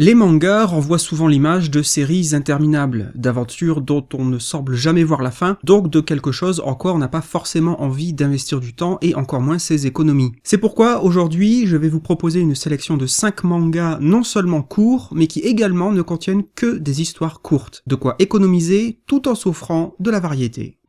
Les mangas renvoient souvent l'image de séries interminables, d'aventures dont on ne semble jamais voir la fin, donc de quelque chose en quoi on n'a pas forcément envie d'investir du temps et encore moins ses économies. C'est pourquoi aujourd'hui je vais vous proposer une sélection de 5 mangas non seulement courts, mais qui également ne contiennent que des histoires courtes, de quoi économiser tout en s'offrant de la variété.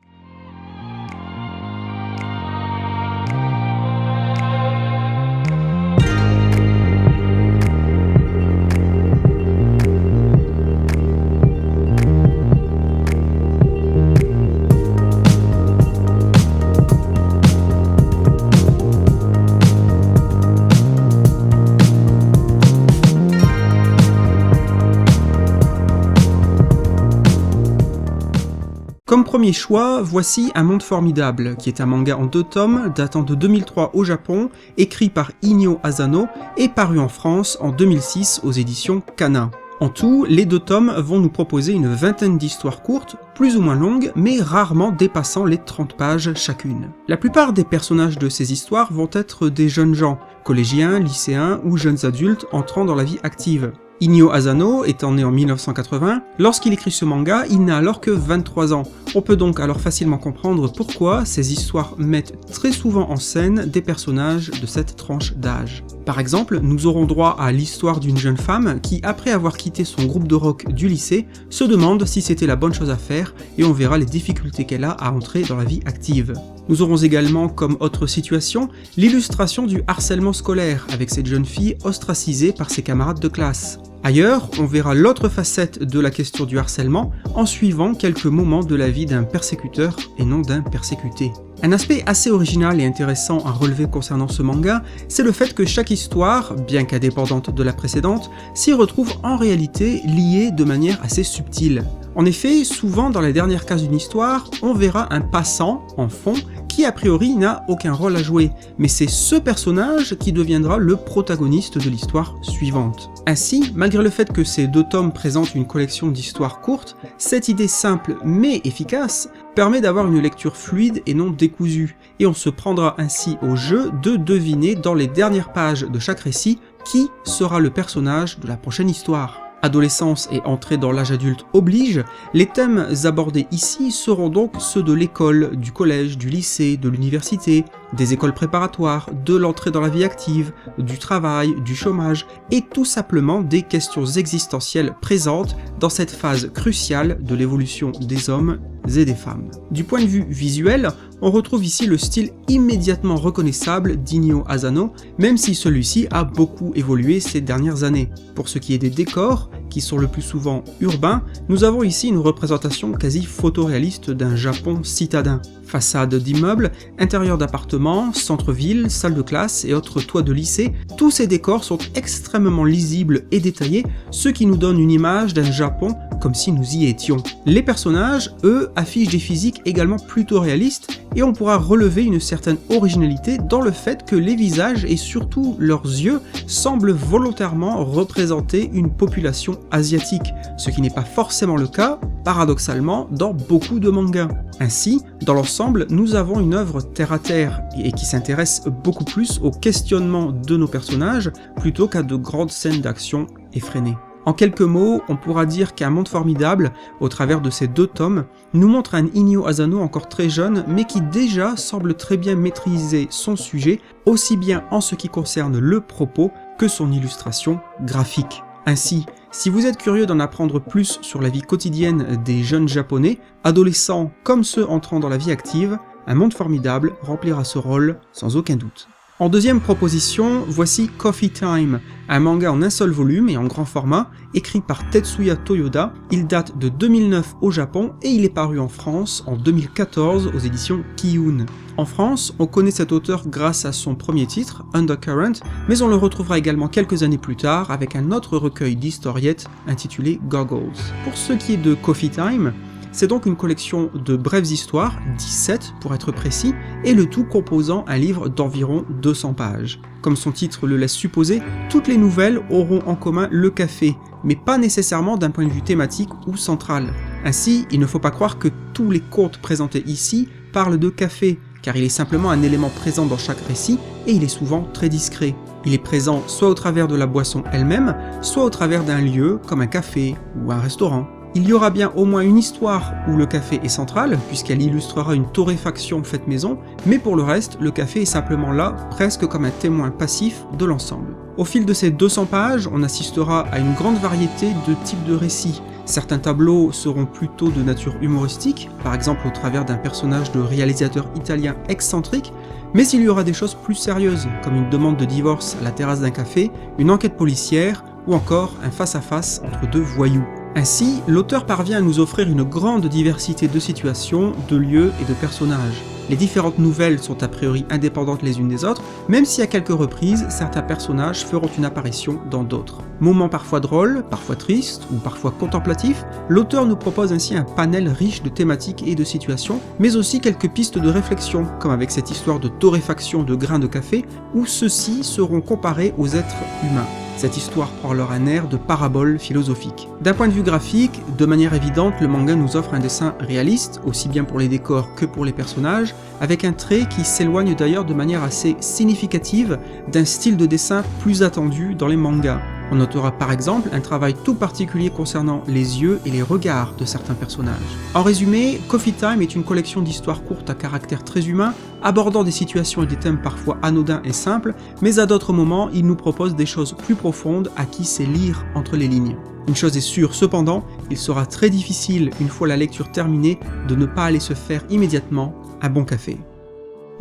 Comme premier choix, voici Un monde formidable, qui est un manga en 2 tomes datant de 2003 au Japon, écrit par Inyo Asano et paru en France en 2006 aux éditions Kana. En tout, les 2 tomes vont nous proposer une vingtaine d'histoires courtes, plus ou moins longues, mais rarement dépassant les 30 pages chacune. La plupart des personnages de ces histoires vont être des jeunes gens, collégiens, lycéens ou jeunes adultes entrant dans la vie active. Inyo Asano étant né en 1980, lorsqu'il écrit ce manga, il n'a alors que 23 ans. On peut donc alors facilement comprendre pourquoi ces histoires mettent très souvent en scène des personnages de cette tranche d'âge. Par exemple, nous aurons droit à l'histoire d'une jeune femme qui, après avoir quitté son groupe de rock du lycée, se demande si c'était la bonne chose à faire et on verra les difficultés qu'elle a à entrer dans la vie active. Nous aurons également comme autre situation l'illustration du harcèlement scolaire avec cette jeune fille ostracisée par ses camarades de classe. Ailleurs, on verra l'autre facette de la question du harcèlement en suivant quelques moments de la vie d'un persécuteur et non d'un persécuté. Un aspect assez original et intéressant à relever concernant ce manga, c'est le fait que chaque histoire, bien qu'indépendante de la précédente, s'y retrouve en réalité liée de manière assez subtile. En effet, souvent dans la dernière case d'une histoire, on verra un passant, en fond, qui a priori n'a aucun rôle à jouer, mais c'est ce personnage qui deviendra le protagoniste de l'histoire suivante. Ainsi, malgré le fait que ces 2 tomes présentent une collection d'histoires courtes, cette idée simple mais efficace permet d'avoir une lecture fluide et non décousue, et on se prendra ainsi au jeu de deviner dans les dernières pages de chaque récit qui sera le personnage de la prochaine histoire. Adolescence et entrée dans l'âge adulte oblige, les thèmes abordés ici seront donc ceux de l'école, du collège, du lycée, de l'université, des écoles préparatoires, de l'entrée dans la vie active, du travail, du chômage, et tout simplement des questions existentielles présentes dans cette phase cruciale de l'évolution des hommes et des femmes. Du point de vue visuel, on retrouve ici le style immédiatement reconnaissable d'Inyo Asano, même si celui-ci a beaucoup évolué ces dernières années. Pour ce qui est des décors, qui sont le plus souvent urbains, nous avons ici une représentation quasi photoréaliste d'un Japon citadin. Façades d'immeubles, intérieurs d'appartements, centre-ville, salles de classe et autres toits de lycée, tous ces décors sont extrêmement lisibles et détaillés, ce qui nous donne une image d'un Japon comme si nous y étions. Les personnages, eux, affichent des physiques également plutôt réalistes, et on pourra relever une certaine originalité dans le fait que les visages et surtout leurs yeux semblent volontairement représenter une population asiatique, ce qui n'est pas forcément le cas, paradoxalement, dans beaucoup de mangas. Ainsi, dans l'ensemble, nous avons une œuvre terre-à-terre et qui s'intéresse beaucoup plus au questionnement de nos personnages plutôt qu'à de grandes scènes d'action effrénées. En quelques mots, on pourra dire qu'Un monde formidable, au travers de ces 2 tomes, nous montre un Inyo Asano encore très jeune, mais qui déjà semble très bien maîtriser son sujet, aussi bien en ce qui concerne le propos que son illustration graphique. Ainsi, si vous êtes curieux d'en apprendre plus sur la vie quotidienne des jeunes japonais, adolescents comme ceux entrant dans la vie active, Un monde formidable remplira ce rôle sans aucun doute. En deuxième proposition, voici Coffee Time, un manga en un seul volume et en grand format, écrit par Tetsuya Toyoda. Il date de 2009 au Japon et il est paru en France en 2014 aux éditions Kiyun. En France, on connaît cet auteur grâce à son premier titre, Undercurrent, mais on le retrouvera également quelques années plus tard avec un autre recueil d'historiettes intitulé Goggles. Pour ce qui est de Coffee Time, c'est donc une collection de brèves histoires, 17 pour être précis, et le tout composant un livre d'environ 200 pages. Comme son titre le laisse supposer, toutes les nouvelles auront en commun le café, mais pas nécessairement d'un point de vue thématique ou central. Ainsi, il ne faut pas croire que tous les contes présentés ici parlent de café, car il est simplement un élément présent dans chaque récit, et il est souvent très discret. Il est présent soit au travers de la boisson elle-même, soit au travers d'un lieu comme un café ou un restaurant. Il y aura bien au moins une histoire où le café est central, puisqu'elle illustrera une torréfaction faite maison, mais pour le reste, le café est simplement là, presque comme un témoin passif de l'ensemble. Au fil de ces 200 pages, on assistera à une grande variété de types de récits. Certains tableaux seront plutôt de nature humoristique, par exemple au travers d'un personnage de réalisateur italien excentrique, mais il y aura des choses plus sérieuses, comme une demande de divorce à la terrasse d'un café, une enquête policière, ou encore un face-à-face entre deux voyous. Ainsi, l'auteur parvient à nous offrir une grande diversité de situations, de lieux et de personnages. Les différentes nouvelles sont a priori indépendantes les unes des autres, même si à quelques reprises, certains personnages feront une apparition dans d'autres. Moments parfois drôles, parfois tristes ou parfois contemplatifs, l'auteur nous propose ainsi un panel riche de thématiques et de situations, mais aussi quelques pistes de réflexion, comme avec cette histoire de torréfaction de grains de café, où ceux-ci seront comparés aux êtres humains. Cette histoire prend alors un air de parabole philosophique. D'un point de vue graphique, de manière évidente, le manga nous offre un dessin réaliste, aussi bien pour les décors que pour les personnages, avec un trait qui s'éloigne d'ailleurs de manière assez significative d'un style de dessin plus attendu dans les mangas. On notera par exemple un travail tout particulier concernant les yeux et les regards de certains personnages. En résumé, Coffee Time est une collection d'histoires courtes à caractère très humain, abordant des situations et des thèmes parfois anodins et simples, mais à d'autres moments, il nous propose des choses plus profondes à qui sait lire entre les lignes. Une chose est sûre cependant, il sera très difficile, une fois la lecture terminée, de ne pas aller se faire immédiatement un bon café.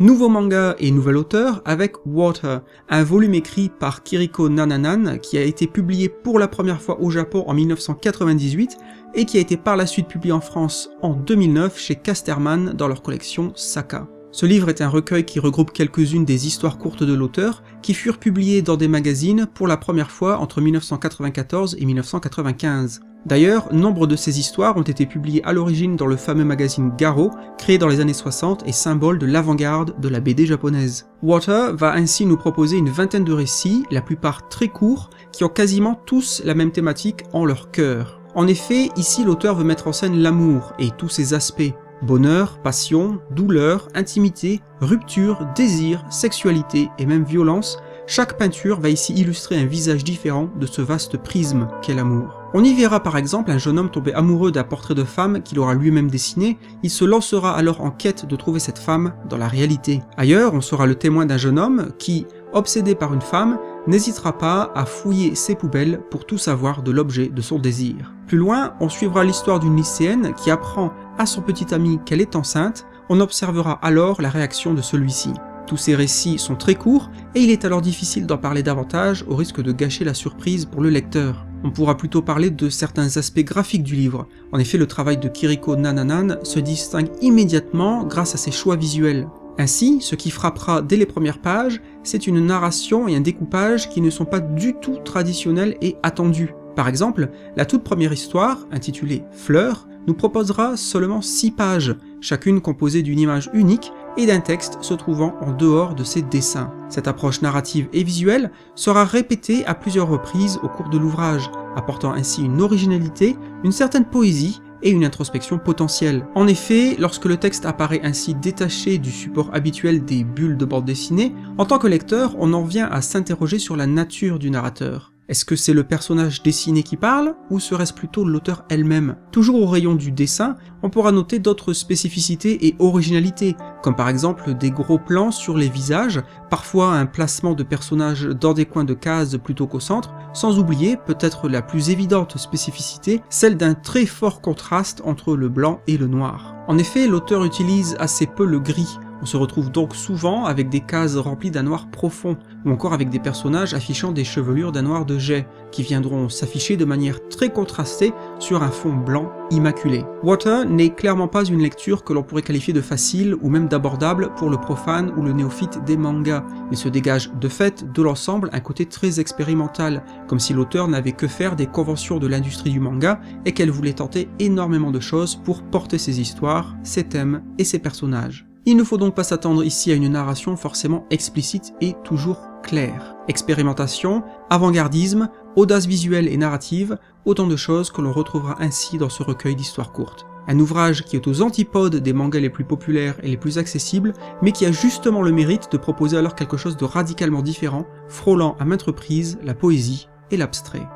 Nouveau manga et nouvel auteur avec Water, un volume écrit par Kiriko Nananan qui a été publié pour la première fois au Japon en 1998 et qui a été par la suite publié en France en 2009 chez Casterman dans leur collection Saka. Ce livre est un recueil qui regroupe quelques-unes des histoires courtes de l'auteur qui furent publiées dans des magazines pour la première fois entre 1994 et 1995. D'ailleurs, nombre de ces histoires ont été publiées à l'origine dans le fameux magazine Garo, créé dans les années 60 et symbole de l'avant-garde de la BD japonaise. Water va ainsi nous proposer une vingtaine de récits, la plupart très courts, qui ont quasiment tous la même thématique en leur cœur. En effet, ici l'auteur veut mettre en scène l'amour et tous ses aspects. Bonheur, passion, douleur, intimité, rupture, désir, sexualité et même violence, chaque peinture va ici illustrer un visage différent de ce vaste prisme qu'est l'amour. On y verra par exemple un jeune homme tombé amoureux d'un portrait de femme qu'il aura lui-même dessiné, il se lancera alors en quête de trouver cette femme dans la réalité. Ailleurs, on sera le témoin d'un jeune homme qui, obsédé par une femme, n'hésitera pas à fouiller ses poubelles pour tout savoir de l'objet de son désir. Plus loin, on suivra l'histoire d'une lycéenne qui apprend à son petit ami qu'elle est enceinte, on observera alors la réaction de celui-ci. Tous ces récits sont très courts et il est alors difficile d'en parler davantage au risque de gâcher la surprise pour le lecteur. On pourra plutôt parler de certains aspects graphiques du livre. En effet, le travail de Kiriko Nananan se distingue immédiatement grâce à ses choix visuels. Ainsi, ce qui frappera dès les premières pages, c'est une narration et un découpage qui ne sont pas du tout traditionnels et attendus. Par exemple, la toute première histoire, intitulée « Fleurs », nous proposera seulement 6 pages, chacune composée d'une image unique et d'un texte se trouvant en dehors de ses dessins. Cette approche narrative et visuelle sera répétée à plusieurs reprises au cours de l'ouvrage, apportant ainsi une originalité, une certaine poésie et une introspection potentielle. En effet, lorsque le texte apparaît ainsi détaché du support habituel des bulles de bande dessinée, en tant que lecteur, on en vient à s'interroger sur la nature du narrateur. Est-ce que c'est le personnage dessiné qui parle, ou serait-ce plutôt l'auteur elle-même? Toujours au rayon du dessin, on pourra noter d'autres spécificités et originalités, comme par exemple des gros plans sur les visages, parfois un placement de personnages dans des coins de cases plutôt qu'au centre, sans oublier, peut-être la plus évidente spécificité, celle d'un très fort contraste entre le blanc et le noir. En effet, l'auteur utilise assez peu le gris. On se retrouve donc souvent avec des cases remplies d'un noir profond, ou encore avec des personnages affichant des chevelures d'un noir de jais, qui viendront s'afficher de manière très contrastée sur un fond blanc immaculé. Water n'est clairement pas une lecture que l'on pourrait qualifier de facile ou même d'abordable pour le profane ou le néophyte des mangas. Il se dégage de fait de l'ensemble un côté très expérimental, comme si l'auteur n'avait que faire des conventions de l'industrie du manga et qu'elle voulait tenter énormément de choses pour porter ses histoires, ses thèmes et ses personnages. Il ne faut donc pas s'attendre ici à une narration forcément explicite et toujours claire. Expérimentation, avant-gardisme, audace visuelle et narrative, autant de choses que l'on retrouvera ainsi dans ce recueil d'histoires courtes. Un ouvrage qui est aux antipodes des mangas les plus populaires et les plus accessibles, mais qui a justement le mérite de proposer alors quelque chose de radicalement différent, frôlant à maintes reprises la poésie et l'abstrait.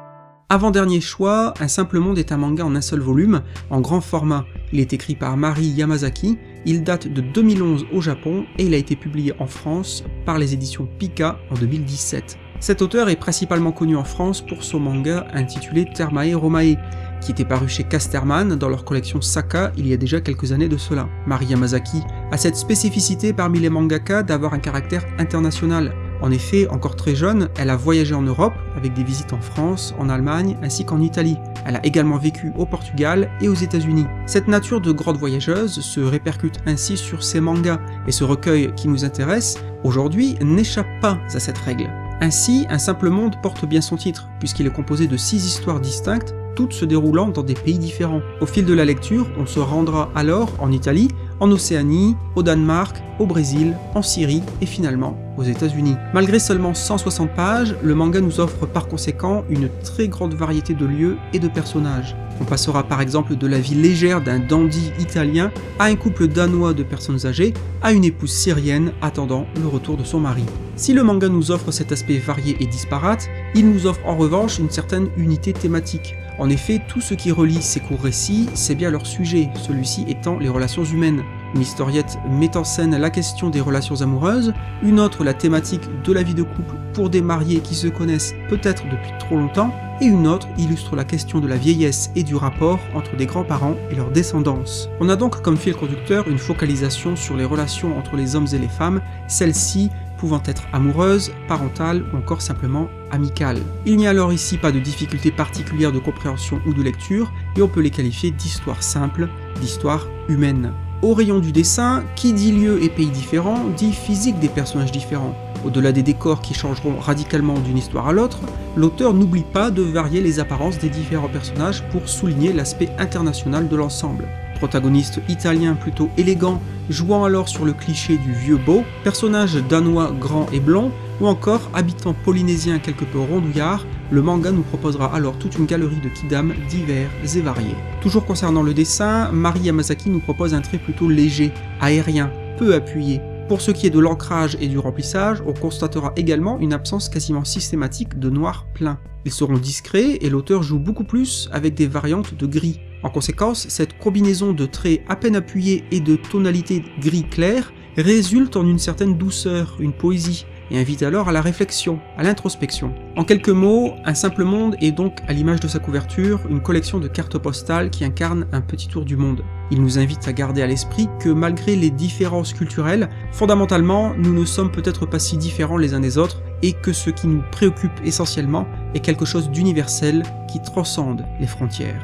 Avant-dernier choix, Un simple monde est un manga en un seul volume, en grand format. Il est écrit par Mari Yamazaki, il date de 2011 au Japon et il a été publié en France par les éditions Pika en 2017. Cet auteur est principalement connu en France pour son manga intitulé Termae Romae, qui était paru chez Casterman dans leur collection Saka il y a déjà quelques années de cela. Mari Yamazaki a cette spécificité parmi les mangaka d'avoir un caractère international. En effet, encore très jeune, elle a voyagé en Europe, avec des visites en France, en Allemagne, ainsi qu'en Italie. Elle a également vécu au Portugal et aux États-Unis. Cette nature de grande voyageuse se répercute ainsi sur ses mangas, et ce recueil qui nous intéresse, aujourd'hui, n'échappe pas à cette règle. Ainsi, Un simple monde porte bien son titre, puisqu'il est composé de 6 histoires distinctes, toutes se déroulant dans des pays différents. Au fil de la lecture, on se rendra alors en Italie, en Océanie, au Danemark, au Brésil, en Syrie et finalement aux États-Unis. Malgré seulement 160 pages, le manga nous offre par conséquent une très grande variété de lieux et de personnages. On passera par exemple de la vie légère d'un dandy italien à un couple danois de personnes âgées, à une épouse syrienne attendant le retour de son mari. Si le manga nous offre cet aspect varié et disparate, il nous offre en revanche une certaine unité thématique. En effet, tout ce qui relie ces courts récits, c'est bien leur sujet, celui-ci étant les relations humaines. Une historiette met en scène la question des relations amoureuses, une autre la thématique de la vie de couple pour des mariés qui se connaissent peut-être depuis trop longtemps, et une autre illustre la question de la vieillesse et du rapport entre des grands-parents et leur descendance. On a donc comme fil conducteur une focalisation sur les relations entre les hommes et les femmes, celles-ci pouvant être amoureuses, parentales ou encore simplement amicales. Il n'y a alors ici pas de difficulté particulière de compréhension ou de lecture, et on peut les qualifier d'histoires simples, d'histoires humaines. Au rayon du dessin, qui dit lieu et pays différents, dit physique des personnages différents. Au-delà des décors qui changeront radicalement d'une histoire à l'autre, l'auteur n'oublie pas de varier les apparences des différents personnages pour souligner l'aspect international de l'ensemble. Protagoniste italien plutôt élégant, jouant alors sur le cliché du vieux beau, personnage danois grand et blond, ou encore habitant polynésien quelque peu rondouillard, le manga nous proposera alors toute une galerie de kidam divers et variés. Toujours concernant le dessin, Mari Yamazaki nous propose un trait plutôt léger, aérien, peu appuyé. Pour ce qui est de l'ancrage et du remplissage, on constatera également une absence quasiment systématique de noir plein. Ils seront discrets et l'auteur joue beaucoup plus avec des variantes de gris. En conséquence, cette combinaison de traits à peine appuyés et de tonalités gris clair résulte en une certaine douceur, une poésie, et invite alors à la réflexion, à l'introspection. En quelques mots, Un simple monde est donc, à l'image de sa couverture, une collection de cartes postales qui incarnent un petit tour du monde. Il nous invite à garder à l'esprit que malgré les différences culturelles, fondamentalement, nous ne sommes peut-être pas si différents les uns des autres, et que ce qui nous préoccupe essentiellement est quelque chose d'universel qui transcende les frontières.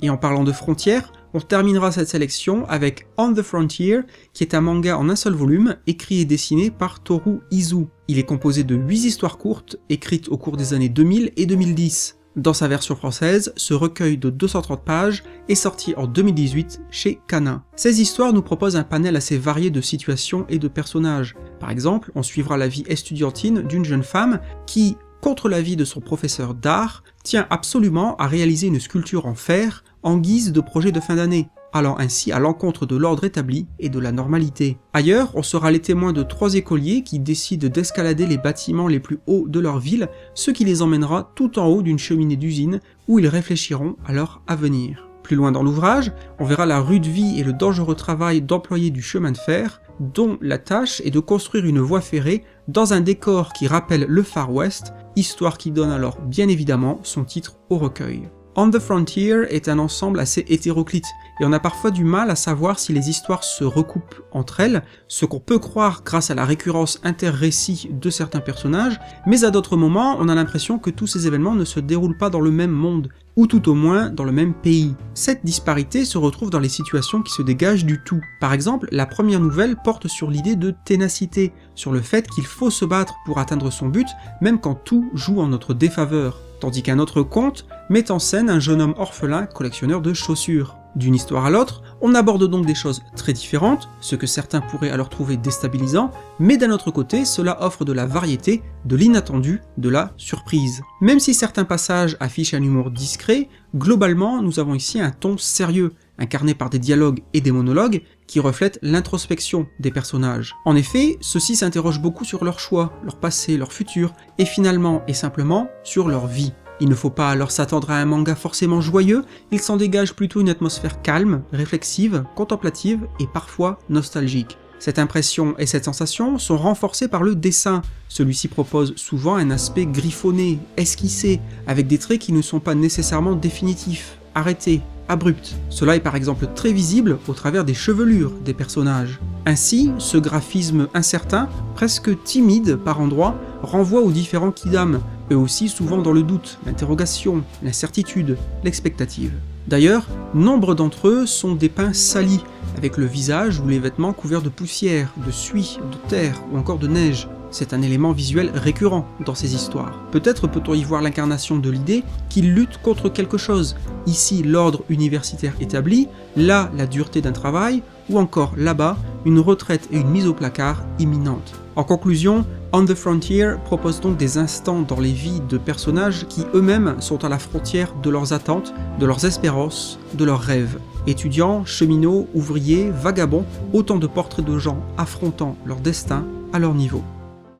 Et en parlant de frontières, on terminera cette sélection avec On the Frontier, qui est un manga en un seul volume, écrit et dessiné par Toru Izu. Il est composé de 8 histoires courtes, écrites au cours des années 2000 et 2010. Dans sa version française, ce recueil de 230 pages est sorti en 2018 chez Kana. Ces histoires nous proposent un panel assez varié de situations et de personnages. Par exemple, on suivra la vie estudiantine d'une jeune femme qui, contre l'avis de son professeur d'art, tient absolument à réaliser une sculpture en fer en guise de projet de fin d'année, allant ainsi à l'encontre de l'ordre établi et de la normalité. Ailleurs, on sera les témoins de 3 écoliers qui décident d'escalader les bâtiments les plus hauts de leur ville, ce qui les emmènera tout en haut d'une cheminée d'usine où ils réfléchiront à leur avenir. Plus loin dans l'ouvrage, on verra la rude vie et le dangereux travail d'employés du chemin de fer, dont la tâche est de construire une voie ferrée dans un décor qui rappelle le Far West, histoire qui donne alors bien évidemment son titre au recueil. On the Frontier est un ensemble assez hétéroclite, et on a parfois du mal à savoir si les histoires se recoupent entre elles, ce qu'on peut croire grâce à la récurrence inter-récits de certains personnages, mais à d'autres moments on a l'impression que tous ces événements ne se déroulent pas dans le même monde, ou tout au moins dans le même pays. Cette disparité se retrouve dans les situations qui se dégagent du tout. Par exemple, la première nouvelle porte sur l'idée de ténacité, sur le fait qu'il faut se battre pour atteindre son but, même quand tout joue en notre défaveur. Tandis qu'un autre conte met en scène un jeune homme orphelin collectionneur de chaussures. D'une histoire à l'autre, on aborde donc des choses très différentes, ce que certains pourraient alors trouver déstabilisant, mais d'un autre côté, cela offre de la variété, de l'inattendu, de la surprise. Même si certains passages affichent un humour discret, globalement, nous avons ici un ton sérieux, incarnés par des dialogues et des monologues qui reflètent l'introspection des personnages. En effet, ceux-ci s'interrogent beaucoup sur leurs choix, leur passé, leur futur, et finalement et simplement sur leur vie. Il ne faut pas alors s'attendre à un manga forcément joyeux, il s'en dégage plutôt une atmosphère calme, réflexive, contemplative et parfois nostalgique. Cette impression et cette sensation sont renforcées par le dessin. Celui-ci propose souvent un aspect griffonné, esquissé, avec des traits qui ne sont pas nécessairement définitifs, arrêtés, abrupts. Cela est par exemple très visible au travers des chevelures des personnages. Ainsi, ce graphisme incertain, presque timide par endroits, renvoie aux différents kidam, eux aussi souvent dans le doute, l'interrogation, l'incertitude, l'expectative. D'ailleurs, nombre d'entre eux sont dépeints salis, avec le visage ou les vêtements couverts de poussière, de suie, de terre ou encore de neige. C'est un élément visuel récurrent dans ces histoires. Peut-être peut-on y voir l'incarnation de l'idée qu'il lutte contre quelque chose. Ici, l'ordre universitaire établi, là, la dureté d'un travail, ou encore là-bas, une retraite et une mise au placard imminente. En conclusion, On the Frontier propose donc des instants dans les vies de personnages qui eux-mêmes sont à la frontière de leurs attentes, de leurs espérances, de leurs rêves. Étudiants, cheminots, ouvriers, vagabonds, autant de portraits de gens affrontant leur destin à leur niveau.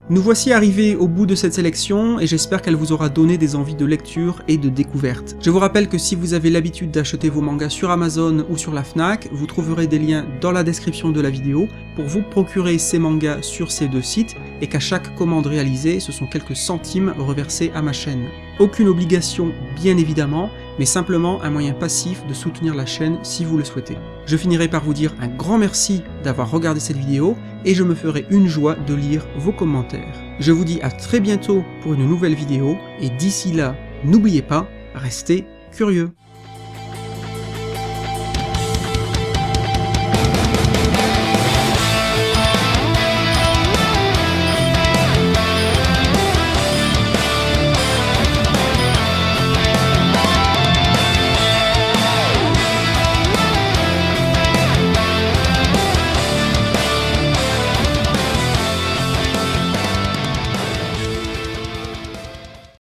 Nous voici arrivés au bout de cette sélection et j'espère qu'elle vous aura donné des envies de lecture et de découverte. Je vous rappelle que si vous avez l'habitude d'acheter vos mangas sur Amazon ou sur la Fnac, vous trouverez des liens dans la description de la vidéo pour vous procurer ces mangas sur ces deux sites et qu'à chaque commande réalisée, ce sont quelques centimes reversés à ma chaîne. Aucune obligation bien évidemment, mais simplement un moyen passif de soutenir la chaîne si vous le souhaitez. Je finirai par vous dire un grand merci d'avoir regardé cette vidéo et je me ferai une joie de lire vos commentaires. Je vous dis à très bientôt pour une nouvelle vidéo et d'ici là, n'oubliez pas, restez curieux.